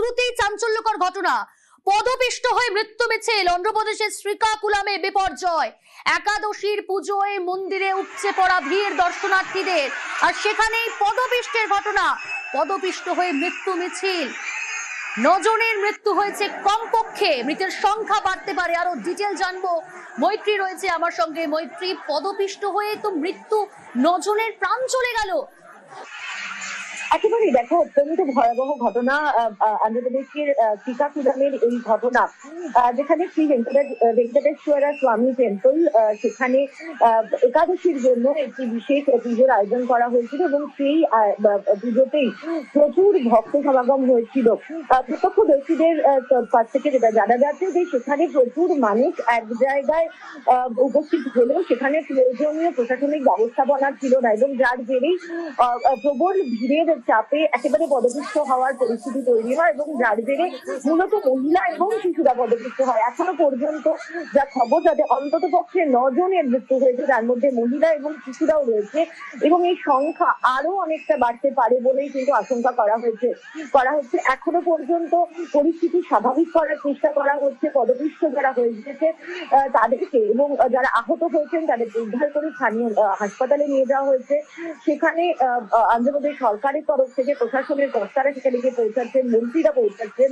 শুরুতেই চাঞ্চল্যকর ঘটনা, পদপিষ্ট হয়ে মৃত্যু মিছিল। অন্ধ্রপ্রদেশের শ্রীকাকুলামে বিপর্যয়। একাদশীর পুজোয় মন্দিরে উপচে পড়া ভিড় দর্শনার্থীদের, আর সেখানেই পদপিষ্টের ঘটনা। পদপিষ্ট হয়ে মৃত্যু মিছিল, 9 জনের মৃত্যু হয়েছে কমপক্ষে, মৃতের সংখ্যা বাড়তে পারে। আরো ডিটেল জানবো, মৈত্রী রয়েছে আমার সঙ্গে। মৈত্রী, পদপিষ্ট হয়ে তো মৃত্যু, 9 জনের প্রাণ চলে গেল। একেবারেই দেখো, অত্যন্ত ভয়াবহ ঘটনা আন্ধ্রপ্রদেশের শ্রীকাকুলামের এই ঘটনা, যেখানে শ্রী ভেঙ্কটেশ্বর স্বামী টেম্পল, সেখানে একাদশীর জন্য একটি বিশেষ পুজোর আয়োজন করা হয়েছিল এবং সেই পুজোতেই প্রচুর ভক্ত সমাগম হয়েছিল। প্রত্যক্ষদর্শীদের কাছ থেকে যেটা জানা যাচ্ছে যে সেখানে প্রচুর মানুষ এক জায়গায় উপস্থিত হলেও সেখানে প্রয়োজনীয় প্রশাসনিক ব্যবস্থাপনা ছিল না, এবং যার জেরেই প্রবল ভিড়ের চাপে একেবারে পদপিষ্ট হওয়ার পরিস্থিতি তৈরি হয়, এবং যার জেরে মূলত মহিলা এবং শিশুরা পদপিষ্ট হয়। এখনো পর্যন্ত যা খবর, যাতে অন্তত পক্ষে 9 জনের মৃত্যু হয়েছে, যার মধ্যে মহিলা এবং শিশুরাও রয়েছে, এবং এই সংখ্যা আরো অনেকটা বাড়তে পারে বলেই কিন্তু আশঙ্কা করা হচ্ছে। এখনো পর্যন্ত পরিস্থিতি স্বাভাবিক করার চেষ্টা করা হচ্ছে। পদপিষ্ট যারা হয়ে গিয়েছে তাদেরকে, এবং যারা আহত হয়েছেন তাদেরকে উদ্ধার করে স্থানীয় হাসপাতালে নিয়ে যাওয়া হয়েছে। সেখানে আন্ধ্রপ্রদেশ সরকারের তরফ থেকে প্রশাসনের কর্তারা সেখানে গিয়ে পৌঁছাচ্ছেন, মন্ত্রীরা পৌঁছাচ্ছেন,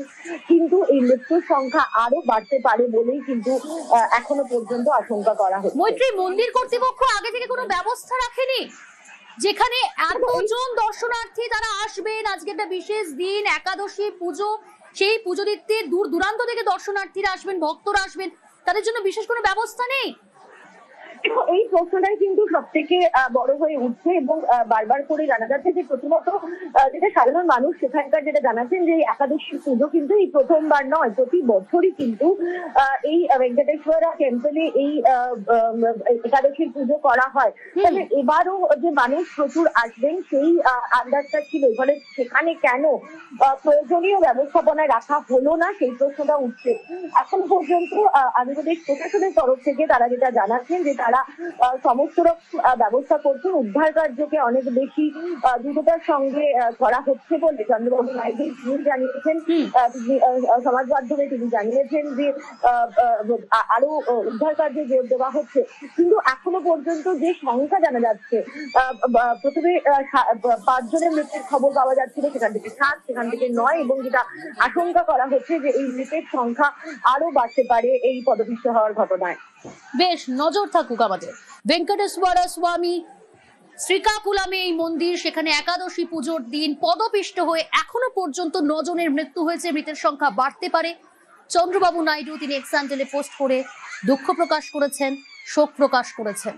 কিন্তু এই মৃত্যুর সংখ্যা আরো বাড়তে পারে বলেই কিন্তু এখনো পর্যন্ত আশঙ্কা করা হচ্ছে। মৈত্রী, মন্দির কর্তৃপক্ষ আগে থেকে কোনো ব্যবস্থা রাখেনি? যেখানে এতজন দর্শনার্থী তারা আসবেন, আজকে একটা বিশেষ দিন, একাদশী পুজো, সেই পুজো দেখতে দূর দূরান্ত থেকে দর্শনার্থীরা আসবেন, ভক্তরা আসবেন, তাদের জন্য বিশেষ কোনো ব্যবস্থা নেই? এই প্রশ্নটাই কিন্তু সব থেকে বড় হয়ে উঠছে, এবং বারবার করে জানা যাচ্ছে যে প্রথমত যেটা সাধারণ মানুষ সেখানকার যেটা জানাচ্ছেন যে একাদশীর পুজো কিন্তু এই প্রথমবার নয়, প্রতি বছরই কিন্তু এই ভেঙ্কটেশ্বর টেম্পলে এই একাদশীর পুজো করা হয়। তবে এবারও যে মানুষ প্রচুর আসবেন সেই আন্দাজটা ছিল, ফলে সেখানে কেন প্রয়োজনীয় ব্যবস্থাপনা রাখা হলো না সেই প্রশ্নটা উঠছে। এখন পর্যন্ত আন্ধ্রপ্রদেশ প্রশাসনের তরফ থেকে তারা যেটা জানাচ্ছেন যে তারা সমস্ত রকম ব্যবস্থা করছেন, উদ্ধার কার্যকে অনেক বেশি দ্রুততার সঙ্গে করা হচ্ছে বলে চন্দ্রবাবু নাইডু তিনি জানিয়েছেন। সমাজ মাধ্যমে তিনি জানিয়েছেন যে আরো উদ্ধার কার্যে জোর দেওয়া হচ্ছে, কিন্তু এখনো পর্যন্ত যে সংখ্যা জানা যাচ্ছে, প্রথমে 5 জনের মৃত্যুর খবর পাওয়া যাচ্ছিল, সেখান থেকে 7, সেখান থেকে 9, এবং যেটা আশঙ্কা করা হচ্ছে যে এই মৃতের সংখ্যা আরো বাড়তে পারে এই পদপিষ্ট হওয়ার ঘটনায়। বেশ, নজর থাকুক আমাদের। ভেঙ্কটেশ্বর স্বামী শ্রীকাকুলামে এই মন্দির, সেখানে একাদশী পুজোর দিন পদপিষ্ট হয়ে এখনো পর্যন্ত 9 জনের মৃত্যু হয়েছে, মৃতের সংখ্যা বাড়তে পারে। চন্দ্রবাবু নাইডু তিনি এক্স হ্যান্ডেলে পোস্ট করে দুঃখ প্রকাশ করেছেন, শোক প্রকাশ করেছেন।